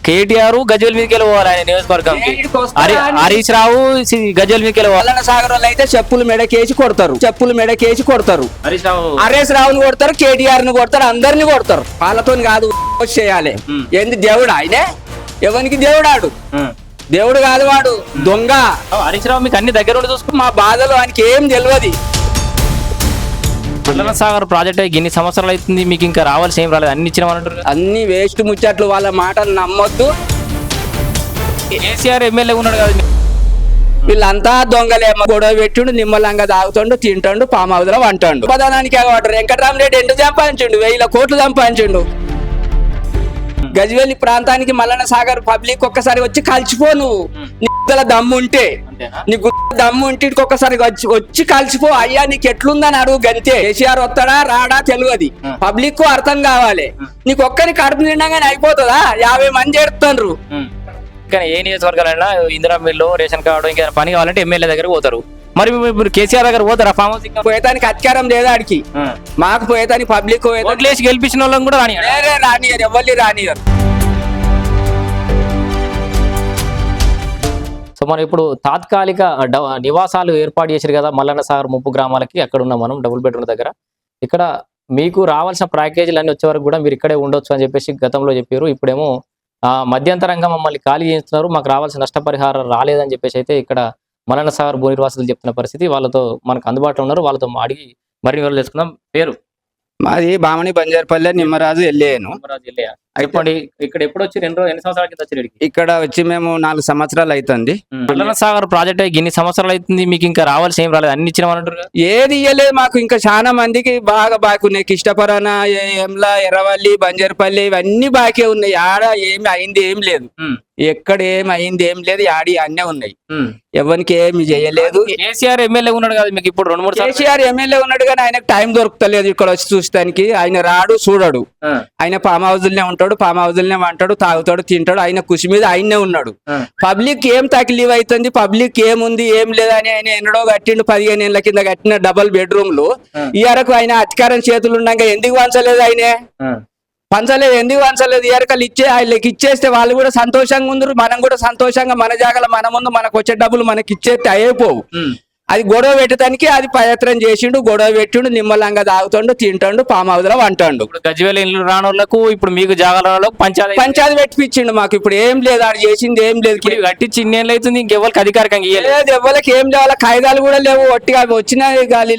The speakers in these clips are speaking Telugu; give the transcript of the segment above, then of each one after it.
కేటీఆర్ గజ్వేల్ మీదకి పోవాలి ఆయన నియోజకవర్గంకి. హరీష్ రావు గజ్వేల్ మీదకి పోవాలి. మల్లన్న సాగర్ వాళ్ళు అయితే చెప్పులు మెడకేసి కొడతారు. హరీష్ రావుని కొడతారు, కేటీఆర్ ని కొడతారు, అందరిని కొడతారు. వాళ్ళతో కాదు చేయాలి. ఏంది దేవుడు ఆయనే? ఎవరికి దేవుడాడు? దేవుడు కాదు వాడు, దొంగ. హరీష్ రావు మీకు అన్ని దగ్గర ఉండి చూసుకుని మా బాధలు ఆయనకి ఏం తెలియదు. మల్లన్న సాగర్ ప్రాజెక్ట్ ఇన్ని సంవత్సరాలు అవుతుంది, మీకు ఇంకా రావాల్సి ఏం రాలేదు, అన్ని ఇచ్చినామంటారు. అన్ని వేస్ట్ ముచ్చట్లు, వాళ్ళ మాటలు నమ్మొద్దు. కేసీఆర్ ఎమ్మెల్యే ఉన్నాడు కదా, వీళ్ళంతా దొంగలే. గొడవ పెట్టిండు, నిమ్మలంగా తాగుతుండు, తింటాడు, పామ్ హౌస్ లో వంటాడు. పదానికి వెంకటరామరెడ్డి ఎంత సంపాదించిండు? 1000 కోట్లు సంపాదించిండు. గజ్వేలి ప్రాంతానికి మల్లన్న సాగర్ పబ్లిక్ ఒక్కసారి వచ్చి కలిసిపో. నువ్వు నీకు దమ్ము ఉంటే, నీకు దమ్ము ఉంటే ఒక్కసారి వచ్చి కలిసిపో. అయ్యా నీకు ఎట్లుందని అడుగు, గంతే. కేసీఆర్ వస్తాడా రాడా తెలియదు, పబ్లిక్ అర్థం కావాలి. నీకు ఒక్కరి కడుపు నిండగానే అయిపోతుందా? 50 మంది ఎడుతున్నారు. కానీ ఏ నియోజకవర్గాలైనా ఇందిరా మిల్లు, రేషన్ కార్డు, ఇంకా పని కావాలంటే ఎమ్మెల్యే దగ్గర పోతారు. మరి మీరు కేసీఆర్ దగ్గర పోతారా? ఫామ్ హౌస్ పోయేదానికి అధికారం లేదా ఆడికి? మాకు పోయేదానికి పబ్లిక్ ఓట్లేసి గెలిపించిన వాళ్ళని కూడా రానియరు, ఎవరిని రానియరు. సో మనం ఇప్పుడు తాత్కాలిక నివాసాలు ఏర్పాటు చేశారు కదా మల్లన్న సాగర్ ముంపు గ్రామాలకి. అక్కడ ఉన్నాం మనం డబుల్ బెడ్రూమ్ దగ్గర. ఇక్కడ మీకు రావాల్సిన ప్యాకేజీలు అన్ని వచ్చే వరకు కూడా మీరు ఇక్కడే ఉండొచ్చు అని చెప్పేసి గతంలో చెప్పారు. ఇప్పుడేమో మధ్యంతరంగా మమ్మల్ని ఖాళీ చేస్తున్నారు, మాకు రావాల్సిన నష్టపరిహారం రాలేదని చెప్పేసి అయితే ఇక్కడ మల్లన్న సాగర్ భూ నిర్వాసితులు చెప్తున్న పరిస్థితి. వాళ్ళతో మనకు అందుబాటులో ఉన్నారు, వాళ్ళతో అడిగి మరిన్ని వివరాలు తెలుసుకుందాం. పేరు? మాది బామణి బంజారపల్లె, నిమ్మరాజు వెళ్ళాను. చెప్పండి, ఇక్కడ ఎప్పుడు వచ్చి ఎన్ని సంవత్సరాల కింద వచ్చి? ఇక్కడ వచ్చి మేము 4 సంవత్సరాలు అవుతుంది. మల్లన్న సాగర్ ప్రాజెక్ట్ ఇన్ని సంవత్సరాలు అవుతుంది, మీకు ఇంకా రావాల్సి ఏం రాలేదు, అన్ని ఇచ్చినామంటారు. ఏది ఇయ్యలేదు మాకు. ఇంకా చాలా మందికి బాగా బాకీ ఉన్నాయి. కిష్టపరాన, ఎంలా, ఎర్రవల్లి, బంజారపల్లి ఇవన్నీ బాకీ ఉన్నాయి. ఆడ ఏమి అయింది ఏం లేదు, ఎక్కడ ఏమి అయింది ఏం లేదు. ఆడి అన్నీ ఉన్నాయి, ఎవరికి ఏమి చేయలేదు. కేసీఆర్ ఎమ్మెల్యే ఉన్నాడు కదా మీకు ఇప్పుడు 2-3 కేసీఆర్ ఎమ్మెల్యే ఉన్నాడు కానీ ఆయనకు టైం దొరుకుతలేదు ఇక్కడ వచ్చి చూస్తానికి. ఆయన రాడు, చూడడు. ఆయన ఫామ్ హౌస్ లనే ఉంటాడు, ఫామ్ హౌస్ లనే వంటాడు, తాగుతాడు, తింటాడు. ఆయన కృషి మీద ఆయనే ఉన్నాడు. పబ్లిక్ ఏం తక్లీఫ్ అవుతుంది, పబ్లిక్ ఏముంది ఏం లేదని ఆయన ఎన్నడో కట్టిండు. 15 ఏళ్ల కింద కట్టిన డబల్ బెడ్రూమ్లు ఈ వరకు ఆయన అధికారం చేతులు ఉన్నాక ఎందుకు వంచలేదు? ఆయనే పంచలేదు, ఎందుకు పంచలేదు? ఎరకలు వాళ్ళకి ఇచ్చేస్తే వాళ్ళు కూడా సంతోషంగా ఉందరు, మనం కూడా సంతోషంగా మన జాగాలో మన ముందు మనకు వచ్చే డబ్బులు మనకి ఇచ్చేస్తే అయిపోవు. అది గొడవ పెట్టడానికి అది ప్రయత్నం చేసిండు, గొడవ పెట్టిండు, నిమ్మలంగా తాగుతాడు, తింటాడు, పామ్ హౌస్ లో వంటాడు. గజ్వేల్ ఇల్లు రానోళ్ళకు ఇప్పుడు మీకు జాగాల పంచాయతీ పెట్టిపించిండు. మాకు ఇప్పుడు ఏం లేదు, ఆడు చేసింది ఏం లేదు. కట్టించి 2 ఏళ్ళు అవుతుంది, ఇంకెవరికి అధికారికంగా లేదు, ఎవరికి ఏం లేవు. వాళ్ళ కాయిదాలు కూడా లేవు. ఒట్టిగా వచ్చిన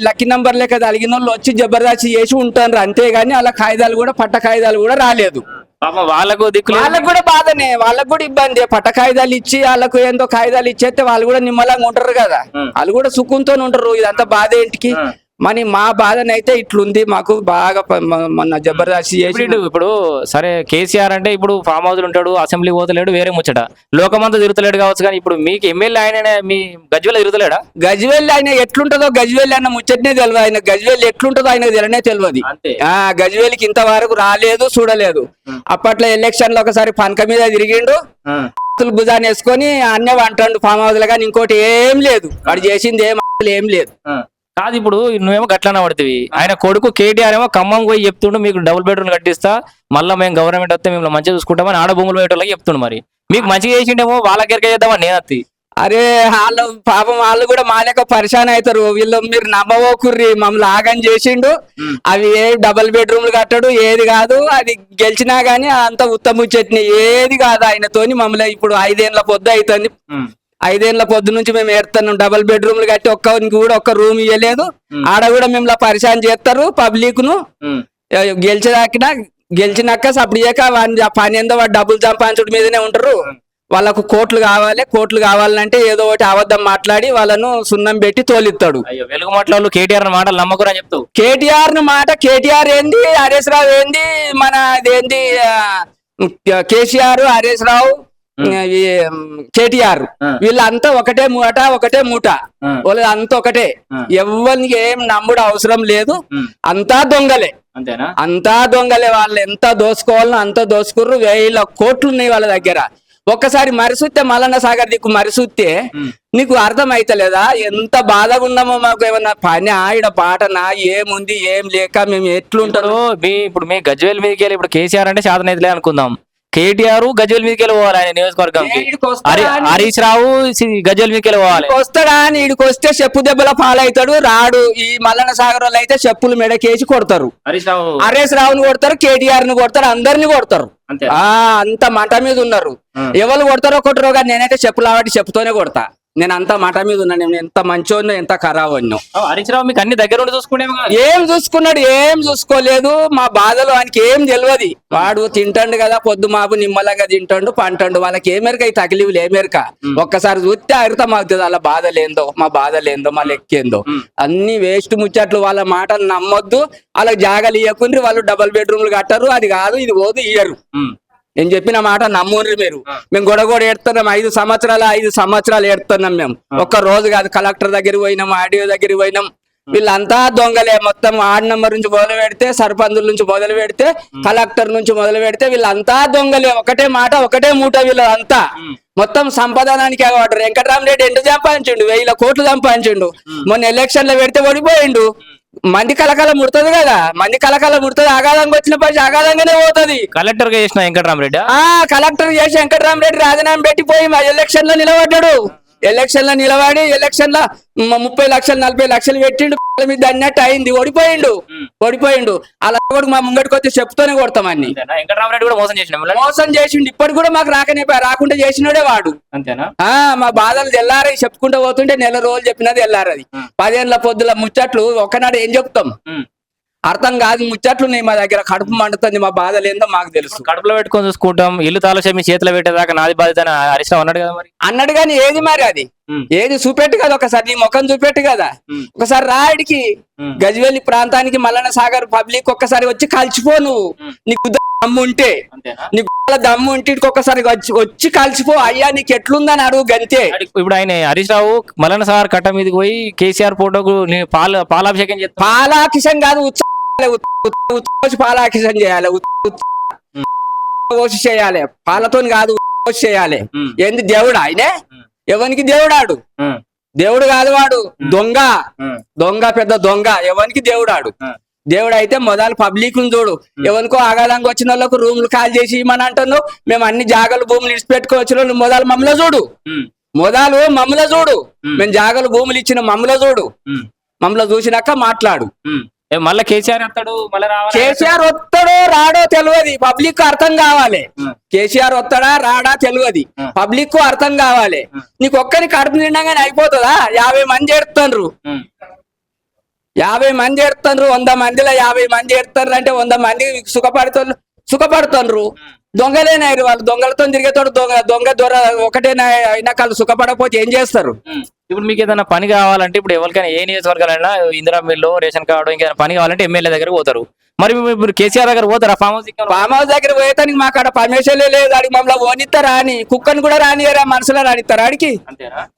లక్కీ నంబర్ లెక్క కలిగిన వాళ్ళు వచ్చి జబర్దస్త్ చేసి ఉంటారు అంతేగాని వాళ్ళ కాయిదాలు కూడా పట్ట కాయిదాలు కూడా రాలేదు. వాళ్ళకు కూడా బాధనే, వాళ్ళకు కూడా ఇబ్బంది. పట్ట కాయిదాలు ఇచ్చి వాళ్ళకు ఏందో కాయిదాలు ఇచ్చేస్తే వాళ్ళు కూడా నిమ్మలంగా ఉంటారు కదా, వాళ్ళు కూడా సుఖంతో ఉంటారు. ఇదంతా బాధ ఏంటికి? మరి మా బాధనైతే ఇట్లుంది. మాకు బాగా మొన్న జబర్దస్త్ చేసి ఇప్పుడు సరే కేసీఆర్ అంటే ఇప్పుడు ఫామ్ హౌస్ ఉంటాడు, అసెంబ్లీ పోతలేడు, వేరే ముచ్చట. లోకమంతా తిరుగుతలేడు కావచ్చు, కానీ ఇప్పుడు మీకు ఎమ్మెల్యే ఆయన మీ గజ్వేల్ తిరుగుతలేడా? గజ్వేల్ ఆయన ఎట్లుంటదో గజ్వేల్ అన్న ముచ్చటనే తెలియదు. ఆయన గజ్వేల్ ఎట్లుంటదో ఆయనకు తెలియనే తెలియదు. గజ్వేల్కి ఇంతవరకు రాలేదు, చూడలేదు. అప్పట్లో ఎలక్షన్ లో ఒకసారి పనక మీద తిరిగిండు, భుజాన్ని వేసుకొని అన్నే అంటాడు ఫామ్ హౌస్ లో, కానీ ఇంకోటి ఏం లేదు. వాడు చేసింది ఏం లేదు. కాదు, ఇప్పుడు నువ్వేమో గట్లనే పడుతుంది. ఆయన కొడుకు కేటీఆర్ ఏమో ఖమ్మం పోయి చెప్తుండు మీకు డబుల్ బెడ్రూమ్ కట్టిస్తా, మళ్ళీ మేము గవర్నమెంట్ వస్తే మేము మంచిగా చూసుకుంటామని ఆడ భూములు పెట్టేలా చెప్తుండు. మరి మీకు మంచిగా చేసిండేమో వాళ్ళకెరకే చేద్దామని నేను అత్తి. అరే వాళ్ళు పాపం వాళ్ళు కూడా మా లెక్క పరిశాన్ అవుతారు. వీళ్ళు మీరు నమ్మవోకుర్రి, మమ్మల్ని ఆగం చేసిండు. అవి ఏ డబుల్ బెడ్రూమ్లు కట్టడు, ఏది కాదు. అది గెలిచినా గానీ అంత ఉత్తమ చట్నీ ఏది కాదు ఆయనతోని. మమ్మల్ని ఇప్పుడు 5 ఏళ్ల పొద్దు అవుతుంది. 5 ఏళ్ల పొద్దు నుంచి మేము ఏడుతున్నాం. డబుల్ బెడ్రూమ్లు కట్టి ఒక్కరికి కూడా ఒక్క రూమ్ ఇవ్వలేదు. ఆడ కూడా మేము పరిశాన్ చేస్తారు పబ్లిక్ ను. గెలిచినాక సప్పుడు చేయక పని ఏందో వాడు డబ్బులు సంపాదించడం మీదనే ఉంటారు. వాళ్ళకు కోట్లు కావాలంటే ఏదో ఒకటి అబద్ధం మాట్లాడి వాళ్ళను సున్నం పెట్టి తోలిస్తాడు. వెలుగు మాటలు కేటీఆర్ మాటలు నమ్మకురా చెప్తావు. కేటీఆర్ ఏంది, హరీష్ రావు ఏంది, మన అదేంది కేసీఆర్, హరీష్ రావు, కేటీఆర్ వీళ్ళంతా ఒకటే మూట. వాళ్ళంతా ఒకటే. ఎవరికి ఏం నమ్ముడు అవసరం లేదు. అంతా దొంగలే, వాళ్ళు ఎంత దోసుకోవాలనో అంత దోసుకుర్రు. 1000 కోట్లు ఉన్నాయి వాళ్ళ దగ్గర. ఒక్కసారి మరిసూస్తే మల్లన్న సాగర్ దిక్కు మరిసూస్తే నీకు అర్థం అయితలేదా ఎంత బాధగా ఉన్నామో? మాకు ఏమన్నా పని ఆడ పాటనా ఏముంది ఏం లేక మేము ఎట్లుంటారో. ఇప్పుడు మీ గజ్వేల్ మీదకి వెళ్ళి ఇప్పుడు కేసీఆర్ అంటే శాతం అయితే అనుకుందాం. కేటీఆర్ గజ్వెల్ మీదకి వెళ్ళిపోవాలి ఆయన నియోజకవర్గంకి. హరీష్ రావు గజ్వెల్ మీదకి వెళ్ళిపోవాలి. వస్తాడా అని ఈడికి వస్తే చెప్పు దెబ్బల పాలవుతాడు. రాడు. ఈ మల్లన్న సాగర్ వాళ్ళు అయితే చెప్పులు మెడకేసి కొడతారు. హరీష్ రావుని కొడతారు, కేటీఆర్ ని కొడతారు, అందరిని కొడతారు. అంత మంట మీద ఉన్నారు. ఎవరు కొడతారో కొట్టరో కానీ నేనైతే చెప్పులు ఆవాటి చెప్పుతోనే కొడతా. నేను అంత మాట మీద ఉన్నా. నేను ఎంత మంచోన్నో ఎంత ఖరాబన్నో. హరీష్ రావు మీకు అన్ని దగ్గర ఉండి చూసుకునే ఏం చూసుకున్నాడు? ఏం చూసుకోలేదు. మా బాధలు ఆయనకి ఏం తెలియదు. వాడు తింటాడు కదా, పొద్దు మాపు నిమ్మలంగా తింటాడు, పంటాడు. వాళ్ళకి ఏమేరక ఈ తగిలివులు ఏమేరక. ఒక్కసారి చూస్తే అర్థం అవుతుంది వాళ్ళ బాధలేందో, మా బాధలేందో, మా లెక్కేందో. అన్ని వేస్ట్ ముచ్చట్లు. వాళ్ళ మాటలు నమ్మొద్దు. వాళ్ళకి జాగాలు ఇవ్వకుండ్రి. వాళ్ళు డబుల్ బెడ్రూమ్లు కట్టారు. అది కాదు ఇది పోదు ఇయ్యరు. నేను చెప్పిన మాట నమ్ముండ్రి మీరు. మేము గొడగొడ ఏడుతున్నాం. 5 సంవత్సరాలు ఏడుతున్నాం మేము. ఒక్క రోజు కాదు. కలెక్టర్ దగ్గర పోయినాం, ఆర్డీఓ దగ్గర పోయినాం. వీళ్ళంతా దొంగలే. మొత్తం వార్డు నెంబర్ నుంచి మొదలు పెడితే, సర్పంచుల నుంచి మొదలు పెడితే, కలెక్టర్ నుంచి మొదలు పెడితే వీళ్ళంతా దొంగలే. ఒకటే మాట ఒకటే మూట వీళ్ళంతా. మొత్తం సంపాదనానికి అవాడు. వెంకటరామరెడ్డి ఎంత సంపాదించిండు? 1000 కోట్లు సంపాదించిండు. మొన్న ఎలక్షన్ లో పెడితే ఓడిపోయిండు. మంది కలకాల ముడుతుంది కదా. మంది కలకాల ముడుతుంది. ఆగాదంగా వచ్చిన పని ఆగాదంగానే పోతుంది. కలెక్టర్ గా చేసిన వెంకటరామరెడ్డి కలెక్టర్ చేసి వెంకటరామరెడ్డి రాజీనామా పెట్టిపోయి ఎలక్షన్ లో నిలబడ్డాడు. ఎలక్షన్ లో నిలబడి ఎలక్షన్ లో 30 లక్షలు 40 లక్షలు పెట్టిండు. మీద అన్నట్టు అయింది. ఓడిపోయిండు. అలా కూడా మా ముంగడికి వచ్చి చెప్తూనే కొడతామని. వెంకటరామరెడ్డి కూడా మోసం చేసిండు. ఇప్పటి కూడా మాకు రాకుండా చేసినోడే వాడు. అంతేనా? మా బాధలు తెల్లారి చెప్పుకుంటూ పోతుంటే నెల రోజులు చెప్పినది తెల్లారది. 10 ఏళ్ల పొద్దుల ముచ్చట్లు ఒకనాడు ఏం చెప్తాం? అర్థం కాదు. ముచ్చట్లు మా దగ్గర. కడుపు మండుతుంది. మా బాధలు ఏందో మాకు తెలుసు. కడుపులో పెట్టుకొని చూసుకుంటాం. ఇల్లు తాళం మీ చేతిలో పెట్టేదాకా నాది బాధ్యత హరీష్ రావు అన్నాడు కదా. మరి అన్నాడు కానీ ఏది మరి అది ఏది చూపెట్టు కదా. ఒకసారి నీ ముఖం చూపెట్టు కదా. ఒకసారి రాడికి గజ్వేలి ప్రాంతానికి మల్లన్న సాగర్ పబ్లిక్ ఒక్కసారి వచ్చి కలిసిపో. నువ్వు నీకు దమ్ము ఉంటే, నీకు దమ్ము ఉంటే ఒక్కసారి వచ్చి కలిసిపో. అయ్యా నీకు ఎట్లుందని అడుగు గంతే. ఇప్పుడు ఆయన హరీష్ రావు మల్లన్న సాగర్ కట్ట మీదకి పోయి కేసీఆర్ ఫోటోకు పాలాభిషేకం చేస్తా. పాలాభిషేకం కాదు, పాలాభిషేకం చేయాలి. చేయాలి. పాలతో కాదు, చేయాలి. ఏంది దేవుడు ఆయనే? ఎవరికి దేవుడాడు? దేవుడు కాదు వాడు. దొంగ పెద్ద దొంగ. ఎవరికి దేవుడాడు? దేవుడు అయితే మొదలు పబ్లిక్ ను చూడు. ఎవరికో ఆగాదంగా వచ్చిన వాళ్ళకు రూమ్లు కాల్ చేసి ఇమ్మని అంటున్నావు. మేము అన్ని జాగాలు భూములు ఇడిచిపెట్టుకోవచ్చు. మొదలు మమ్మల్ని చూడు. మేము జాగాలు భూములు ఇచ్చిన మమ్మల్ని చూడు. మమ్మల్ని చూసినాక మాట్లాడు. మళ్ళీ కేసీఆర్ వస్తాడు. కేసీఆర్ వస్తాడో రాడో తెలియదు. పబ్లిక్ అర్థం కావాలి. కేసీఆర్ వస్తాడా రాడా తెలియదు. పబ్లిక్ అర్థం కావాలి. నీకు ఒక్కరికి కడుపు నిండగానే అయిపోతుందా? 50 మంది ఏడుతున్నారు. 50 మంది ఏడుతున్నారు. 100 మందిలో 50 మంది ఏడుతున్నారు అంటే 100 మంది సుఖపడుతున్నారు. దొంగలేనారు వాళ్ళు. దొంగలతో తిరిగేతోడు దొంగ దొర ఒకటేనా అయినా వాళ్ళు సుఖపడకపోతే ఏం చేస్తారు? ఇప్పుడు మీకు ఏదైనా పని కావాలంటే ఇప్పుడు ఎవరికైనా ఏ నియోజకవర్గాలైనా ఇందిరా మిల్లు రేషన్ కార్డు ఇంకా పని కావాలంటే ఎమ్మెల్యే దగ్గర పోతారు. మరి ఇప్పుడు కేసీఆర్ దగ్గర పోతారా? ఫామ్ హౌస్ దగ్గర పోయేతానికి మాకు అక్కడ పర్మిషన్ లేదు. అడిగి మమ్మల్ని ఓనిస్తారా అని. కుక్కను కూడా రానియరా? మనసులో రానిస్తారా? అడిగి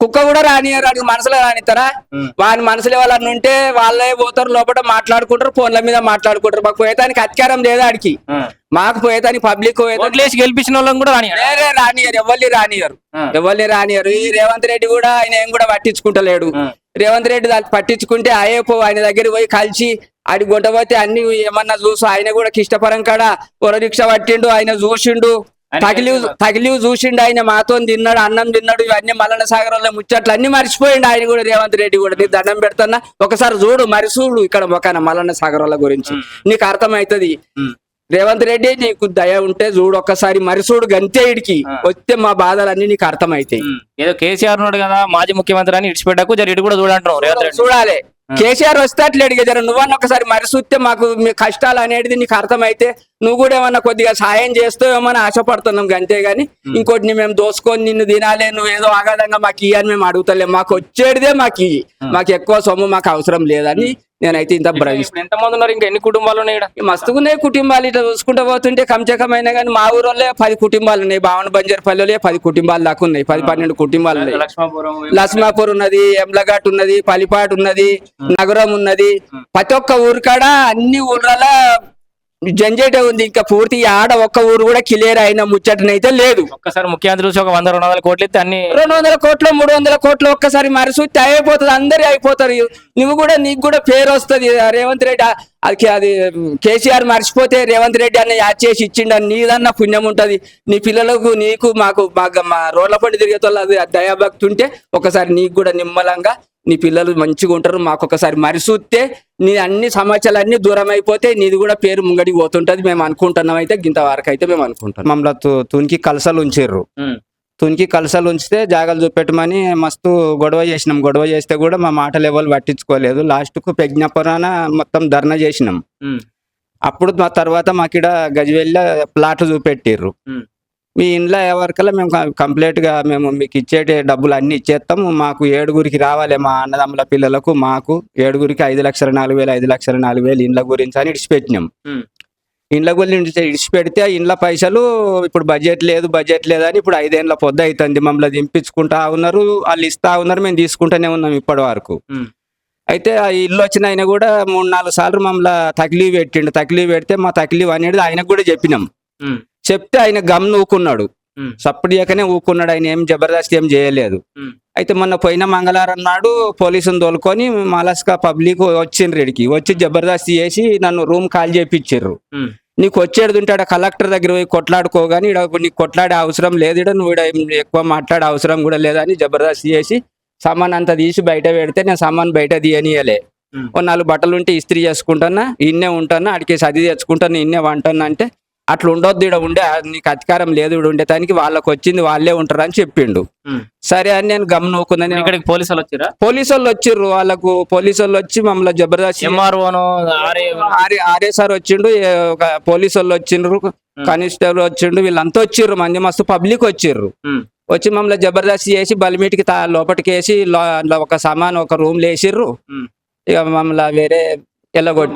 కుక్క కూడా రానియరు. అడిగి మనసులో రానిస్తారా? వాని మనసులో వాళ్ళని ఉంటే వాళ్ళే పోతారు. లోపల మాట్లాడుకుంటారు. ఫోన్ల మీద మాట్లాడుకుంటారు. మాకు పోయేతానికి అధికారం లేదా అడిగి. మాకు పోయేదానికి పబ్లిక్ గెలిపించిన వాళ్ళని కూడా రానియరు. ఎవరిని రానియరు. ఈ రేవంత్ రెడ్డి కూడా ఆయన ఏం కూడా పట్టించుకుంటలేడు. రేవంత్ రెడ్డి దాన్ని పట్టించుకుంటే అయ్యేపో ఆయన దగ్గర పోయి కలిసి ఆడి గొంటపోతే అన్ని ఏమన్నా చూసు. ఆయన కూడా కిష్టపరం కాడ రిక్ష పట్టిండు. ఆయన చూసిండు. తగిలివు చూసిండు. ఆయన మాతో తిన్నాడు, అన్నం తిన్నాడు. ఇవన్నీ మల్లన్న సాగర్ వల్ల ముచ్చట్లు అన్ని మర్చిపోయిండు. ఆయన కూడా రేవంత్ రెడ్డి కూడా. నీకు దండం పెడుతున్నా ఒకసారి చూడు, మరిచూడు ఇక్కడ మొక్కన మల్లన్న సాగర్ వల్ల గురించి నీకు అర్థమవుతుంది. రేవంత్ రెడ్డి నీకు దయ ఉంటే చూడు ఒక్కసారి, మరిచూడు గంతే. ఇడికి వస్తే మా బాధలన్నీ నీకు అర్థమవుతాయి. ఏదో కేసీఆర్ ఉన్నాడు కదా మాజీ ముఖ్యమంత్రి అని ఇడిచిపెట్టకు, ఇటు కూడా చూడంటున్నావు. చూడాలి. కేసీఆర్ వస్తే అట్లేడు జర నువ్వన్న ఒకసారి మరి చూస్తే మాకు మీ కష్టాలు అనేది నీకు అర్థమైతే నువ్వు కూడా ఏమన్నా కొద్దిగా సాయం చేస్తావు ఏమన్నా ఆశపడుతున్నాం. అంతేగాని ఇంకోటి మేము దోసుకొని నిన్ను తినాలే, నువ్వు ఏదో ఆగాదంగా మాకు ఇయ్యని మేము అడుగుతలేం. మాకు వచ్చేటిదే మాకు ఇయ్యి. మాకు ఎక్కువ సొమ్ము మాకు అవసరం లేదని నేనైతే ఇంత ఎంతమంది ఉన్నారు? ఇంకా ఎన్ని కుటుంబాలు ఉన్నాయి? మస్తుగున్నాయి కుటుంబాలు. ఇట్లా చూసుకుంటూ పోతుంటే కంచకమైనా కానీ మా ఊరోళ్ళే 10 కుటుంబాలు ఉన్నాయి. భావన బంజర్పల్లిలో 10 కుటుంబాలు దాకా ఉన్నాయి. 10-12 కుటుంబాలు ఉన్నాయి. లక్ష్మాపూర్ ఉన్నది, ఎమ్లఘాట్ ఉన్నది, పలిపాటు ఉన్నది, నగరం ఉన్నది. ప్రతి ఒక్క ఊరికాడ అన్ని ఊర్ల జంజేటే ఉంది. ఇంకా పూర్తి ఆడ ఒక్క ఊరు కూడా క్లియర్ అయిన ముచ్చటనైతే లేదు. ఒక్కసారి ముఖ్యమంత్రి చూసి ఒక 100-200 కోట్లు ఇస్తే అన్ని 200 కోట్లు 300 కోట్లు ఒక్కసారి మరిసూచి అయిపోతుంది, అందరి అయిపోతారు. నువ్వు కూడా నీకు కూడా పేరు వస్తుంది. రేవంత్ రెడ్డి అది కేసీఆర్ మర్చిపోతే రేవంత్ రెడ్డి అన్న యాడ్ చేసి ఇచ్చిండని నీదన్న పుణ్యం ఉంటది. నీ పిల్లలకు నీకు మాకు మా రోడ్ల పండి తిరిగే వాళ్ళు అది దయాభక్తి ఉంటే ఒకసారి నీకు కూడా నిమ్మలంగా నీ పిల్లలు మంచిగా ఉంటారు. మాకు ఒకసారి మరిసూస్తే నీ అన్ని సమస్యలన్నీ దూరం అయిపోతే నీది కూడా పేరు ముంగడికి పోతుంటది. మేము అనుకుంటున్నాం అయితే గింత వరకు అయితే మేము అనుకుంటాం. మమ్మల్ని తునికి కలసలు ఉంచిర్రు. తునికి కలసలు ఉంచితే జాగాలు చూపెట్టమని మస్తు గొడవ చేసినాం. గొడవ చేస్తే కూడా మా మాటలు ఎవరు పట్టించుకోలేదు. లాస్ట్కు పెజ్ఞాపురాన మొత్తం ధర్నా చేసినాం. అప్పుడు మా తర్వాత మాకిడ గజ్వేల్ ప్లాట్ చూపెట్టిర్రు. మీ ఇంట్లో ఎవరికల్లా మేము కంప్లీట్ గా మేము మీకు ఇచ్చేటి డబ్బులు అన్ని ఇచ్చేస్తాము. మాకు 7గురికి రావాలి, మా అన్నదమ్ముల పిల్లలకు మాకు 7గురికి 5,04,000 5,04,000 ఇండ్ల గురించి అని ఇడిచిపెట్టినాం. ఇండ్ల గురించి ఇడిచిపెడితే ఇండ్ల పైసలు ఇప్పుడు బడ్జెట్ లేదు అని ఇప్పుడు 5 ఏళ్ళ పొద్దు అవుతుంది. మమ్మల్ని దింపించుకుంటా ఉన్నారు, వాళ్ళు ఇస్తా ఉన్నారు, మేము తీసుకుంటూనే ఉన్నాం ఇప్పటి వరకు. అయితే ఆ ఇల్లు వచ్చిన ఆయన కూడా 3-4 సార్లు మమ్మల్ని తక్లీఫ్ పెట్టిండు. తక్లీఫ్ పెడితే మా తక్లీఫ్ అనేది ఆయనకు కూడా చెప్పినాం. చెప్తే ఆయన గమ్ను ఊకున్నాడు, సప్పడియాకనే ఊకున్నాడు. ఆయన ఏం జబర్దస్త్ ఏం చేయలేదు. అయితే మొన్న పోయిన మంగళవారం నాడు పోలీసుని తోలుకొని మాలస్కా పబ్లిక్ వచ్చిండ్రు. ఇడికి వచ్చి జబర్దస్త్ చేసి నన్ను రూమ్ కాల్ చేయించారు. నీకు వచ్చేది ఉంటాడు కలెక్టర్ దగ్గర పోయి కొట్లాడుకోగాని ఇక్కడ నీకు కొట్లాడే అవసరం లేదు, ఇక్కడ నువ్వు ఇక్కడ ఎక్కువ మాట్లాడే అవసరం కూడా లేదని జబర్దస్త్ చేసి సామాన్ అంతా తీసి బయట పెడితే నేను సామాన్ బయట తీయనియలే. ఓ 4 బట్టలు ఉంటే ఇస్త్రీ చేసుకుంటున్నా, ఇన్నే ఉంటున్నా, అడికి సది తెచ్చుకుంటాను, ఇన్నే వంటున్నా అంటే అట్లా ఉండొద్దు, ఇక్కడ ఉండే నీకు అధికారం లేదు, ఇక్కడ ఉండేదానికి వాళ్ళకి వచ్చింది వాళ్ళే ఉంటారు అని చెప్పిండు. సరే అని నేను గమనుకుందని ఇక్కడికి పోలీసు వాళ్ళు వచ్చిర్రా? పోలీసు వాళ్ళు వచ్చిర్రు. వాళ్ళకు పోలీసు వాళ్ళు వచ్చి మమ్మల్ని జబర్దస్త్ ఆర్ఏ సార్ వచ్చిండు, ఒక పోలీసు వాళ్ళు వచ్చిండ్రు, కానిస్టేబుల్ వచ్చిండు, వీళ్ళంతా వచ్చిర్రు, మంది మస్తు పబ్లిక్ వచ్చిర్రు. వచ్చి మమ్మల్ని జబర్దస్త్ చేసి బలిమీటికి లోపలికి వేసి ఒక సామాన్ ఒక రూమ్ లేసిర్రు. ఇక మమ్మల్ని వేరే ఎల్లగొట్టి